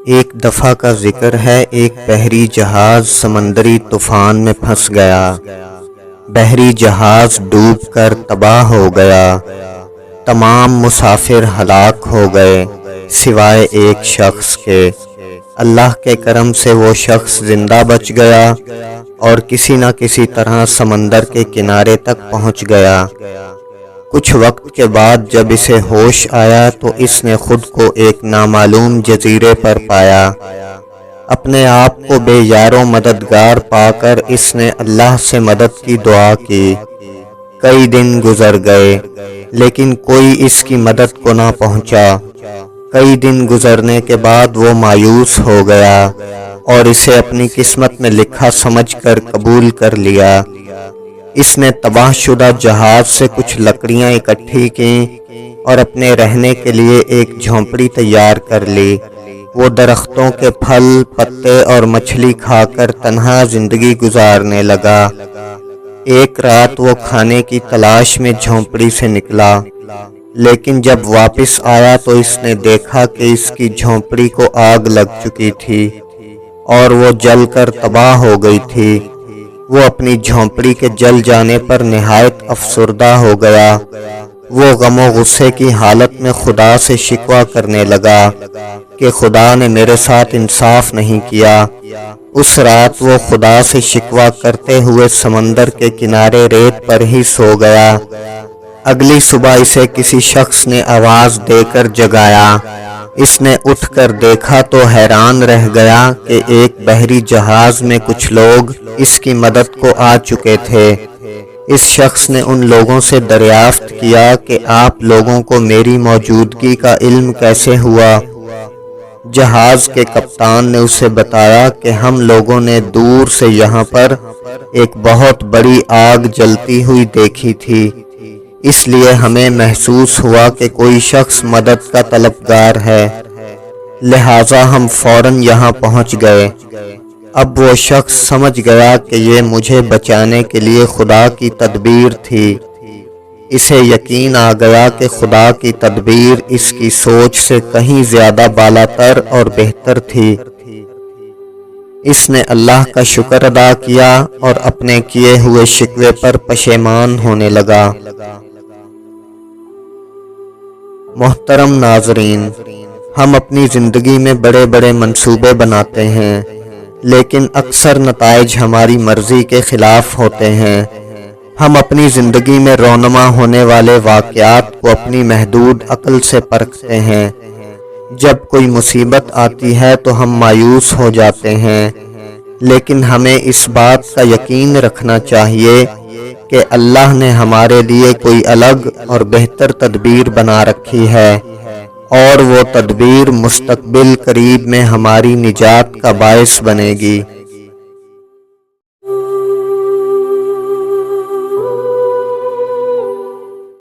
ایک دفعہ کا ذکر ہے، ایک بحری جہاز سمندری طوفان میں پھنس گیا۔ بحری جہاز ڈوب کر تباہ ہو گیا۔ تمام مسافر ہلاک ہو گئے سوائے ایک شخص کے۔ اللہ کے کرم سے وہ شخص زندہ بچ گیا اور کسی نہ کسی طرح سمندر کے کنارے تک پہنچ گیا۔ کچھ وقت کے بعد جب اسے ہوش آیا تو اس نے خود کو ایک نامعلوم جزیرے پر پایا۔ اپنے آپ کو بے یار و مددگار پا کر اس نے اللہ سے مدد کی دعا کی۔ کئی دن گزر گئے لیکن کوئی اس کی مدد کو نہ پہنچا۔ کئی دن گزرنے کے بعد وہ مایوس ہو گیا اور اسے اپنی قسمت میں لکھا سمجھ کر قبول کر لیا۔ اس نے تباہ شدہ جہاز سے کچھ لکڑیاں اکٹھی کیں اور اپنے رہنے کے لیے ایک جھونپڑی تیار کر لی۔ وہ درختوں کے پھل، پتے اور مچھلی کھا کر تنہا زندگی گزارنے لگا۔ ایک رات وہ کھانے کی تلاش میں جھونپڑی سے نکلا، لیکن جب واپس آیا تو اس نے دیکھا کہ اس کی جھونپڑی کو آگ لگ چکی تھی اور وہ جل کر تباہ ہو گئی تھی۔ وہ اپنی جھونپڑی کے جل جانے پر نہایت افسردہ ہو گیا۔ وہ غم و غصے کی حالت میں خدا سے شکوہ کرنے لگا کہ خدا نے میرے ساتھ انصاف نہیں کیا۔ اس رات وہ خدا سے شکوہ کرتے ہوئے سمندر کے کنارے ریت پر ہی سو گیا۔ اگلی صبح اسے کسی شخص نے آواز دے کر جگایا۔ اس نے اٹھ کر دیکھا تو حیران رہ گیا کہ ایک بحری جہاز میں کچھ لوگ اس کی مدد کو آ چکے تھے۔ اس شخص نے ان لوگوں سے دریافت کیا کہ آپ لوگوں کو میری موجودگی کا علم کیسے ہوا؟ جہاز کے کپتان نے اسے بتایا کہ ہم لوگوں نے دور سے یہاں پر ایک بہت بڑی آگ جلتی ہوئی دیکھی تھی، اس لیے ہمیں محسوس ہوا کہ کوئی شخص مدد کا طلبگار ہے، لہٰذا ہم فوراً یہاں پہنچ گئے۔ اب وہ شخص سمجھ گیا کہ یہ مجھے بچانے کے لیے خدا کی تدبیر تھی۔ اسے یقین آ گیا کہ خدا کی تدبیر اس کی سوچ سے کہیں زیادہ بالاتر اور بہتر تھی۔ اس نے اللہ کا شکر ادا کیا اور اپنے کیے ہوئے شکوے پر پشیمان ہونے لگا۔ محترم ناظرین، ہم اپنی زندگی میں بڑے بڑے منصوبے بناتے ہیں، لیکن اکثر نتائج ہماری مرضی کے خلاف ہوتے ہیں۔ ہم اپنی زندگی میں رونما ہونے والے واقعات کو اپنی محدود عقل سے پرکھتے ہیں۔ جب کوئی مصیبت آتی ہے تو ہم مایوس ہو جاتے ہیں، لیکن ہمیں اس بات کا یقین رکھنا چاہیے کہ اللہ نے ہمارے لیے کوئی الگ اور بہتر تدبیر بنا رکھی ہے، اور وہ تدبیر مستقبل قریب میں ہماری نجات کا باعث بنے گی۔